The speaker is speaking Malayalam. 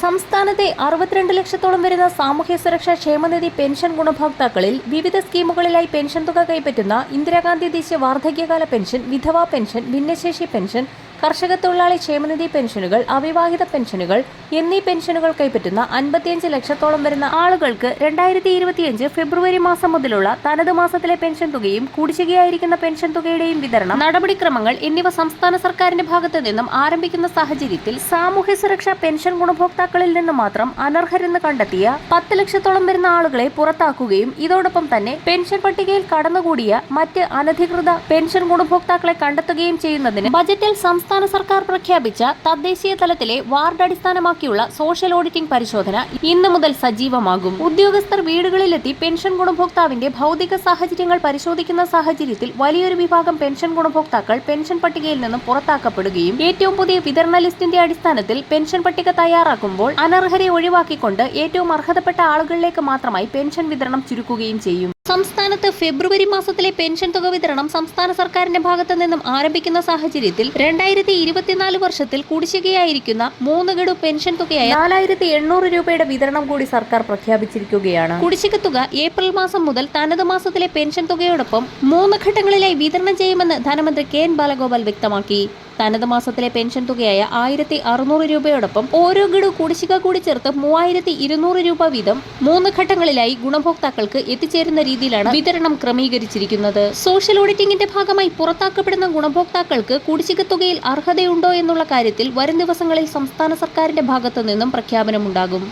സംസ്ഥാനത്തെ 62 ലക്ഷത്തോളം വരുന്ന സാമൂഹ്യ സുരക്ഷാ ക്ഷേമനിധി പെൻഷൻ ഗുണഭോക്താക്കളിൽ വിവിധ സ്കീമുകളിലായി പെൻഷൻ തുക കൈപ്പറ്റുന്ന ഇന്ദിരാഗാന്ധി ദേശീയ വാർദ്ധക്യകാല പെൻഷൻ, വിധവാ പെൻഷൻ, ഭിന്നശേഷി പെൻഷൻ, കർഷക തൊഴിലാളി ക്ഷേമനിധി പെൻഷനുകൾ, അവിവാഹിത പെൻഷനുകൾ എന്നീ പെൻഷനുകൾ കൈപ്പറ്റുന്ന 55 ലക്ഷത്തോളം വരുന്ന ആളുകൾക്ക് 2025 ഫെബ്രുവരി മാസം മുതലുള്ള തനത് മാസത്തിലെ പെൻഷൻ തുകയും കുടിശ്ശികയായിരിക്കുന്ന പെൻഷൻ തുകയുടെയും വിതരണം, നടപടിക്രമങ്ങൾ എന്നിവ സംസ്ഥാന സർക്കാരിന്റെ ഭാഗത്തു നിന്നും ആരംഭിക്കുന്ന സാഹചര്യത്തിൽ സാമൂഹ്യ സുരക്ഷാ പെൻഷൻ ഗുണഭോക്താക്കളിൽ നിന്ന് മാത്രം അനർഹരെന്ന് കണ്ടെത്തിയ 10 ലക്ഷത്തോളം വരുന്ന ആളുകളെ പുറത്താക്കുകയും ഇതോടൊപ്പം തന്നെ പെൻഷൻ പട്ടികയിൽ കടന്നുകൂടിയ മറ്റ് അനധികൃത പെൻഷൻ ഗുണഭോക്താക്കളെ കണ്ടെത്തുകയും ചെയ്യുന്നതിന് ബജറ്റിൽ സംസ്ഥാന സർക്കാർ പ്രഖ്യാപിച്ച തദ്ദേശീയ തലത്തിലെ വാർഡ് അടിസ്ഥാനമാക്കിയുള്ള സോഷ്യൽ ഓഡിറ്റിംഗ് പരിശോധന ഇന്നു മുതൽ സജീവമാകും. ഉദ്യോഗസ്ഥർ വീടുകളിലെത്തി പെൻഷൻ ഗുണഭോക്താവിന്റെ ഭൗതിക സാഹചര്യങ്ങൾ പരിശോധിക്കുന്ന സാഹചര്യത്തിൽ വലിയൊരു വിഭാഗം പെൻഷൻ ഗുണഭോക്താക്കൾ പെൻഷൻ പട്ടികയിൽ നിന്നും പുറത്താക്കപ്പെടുകയും ഏറ്റവും പുതിയ വിതരണ ലിസ്റ്റിന്റെ അടിസ്ഥാനത്തിൽ പെൻഷൻ പട്ടിക തയ്യാറാക്കുമ്പോൾ അനർഹരെ ഒഴിവാക്കിക്കൊണ്ട് ഏറ്റവും അർഹതപ്പെട്ട ആളുകളിലേക്ക് മാത്രമായി പെൻഷൻ വിതരണം ചുരുക്കുകയും ചെയ്യും. സംസ്ഥാനത്ത് ഫെബ്രുവരി മാസത്തിലെ പെൻഷൻ തുക വിതരണം സംസ്ഥാന സർക്കാരിന്റെ ഭാഗത്തു നിന്നും ആരംഭിക്കുന്ന സാഹചര്യത്തിൽ 2024 വർഷത്തിൽ കുടിശ്ശികയായിരിക്കുന്ന 3 ഗഡു പെൻഷൻ തുകയായ 4800 രൂപയുടെ വിതരണം കൂടി സർക്കാർ പ്രഖ്യാപിച്ചിരിക്കുകയാണ്. കുടിശ്ശിക തുക ഏപ്രിൽ മാസം മുതൽ തനത് മാസത്തിലെ പെൻഷൻ തുകയോടൊപ്പം 3 ഘട്ടങ്ങളിലായി വിതരണം ചെയ്യുമെന്ന് ധനമന്ത്രി കെ എൻ ബാലഗോപാൽ വ്യക്തമാക്കി. തനത് മാസത്തിലെ പെൻഷൻ തുകയായ 1600 രൂപയോടൊപ്പം ഓരോ ഗഡു കുടിശ്ശിക കൂടി ചേർത്ത് 3200 രൂപ വീതം 3 ഘട്ടങ്ങളിലായി ഗുണഭോക്താക്കൾക്ക് എത്തിച്ചേരുന്ന രീതിയിലാണ് വിതരണം ക്രമീകരിച്ചിരിക്കുന്നത്. സോഷ്യൽ ഓഡിറ്റിംഗിന്റെ ഭാഗമായി പുറത്താക്കപ്പെടുന്ന ഗുണഭോക്താക്കൾക്ക് കുടിശ്ശിക തുകയിൽ അർഹതയുണ്ടോ എന്നുള്ള കാര്യത്തിൽ വരും ദിവസങ്ങളിൽ സംസ്ഥാന സർക്കാരിന്റെ ഭാഗത്തു നിന്നും പ്രഖ്യാപനമുണ്ടാകും.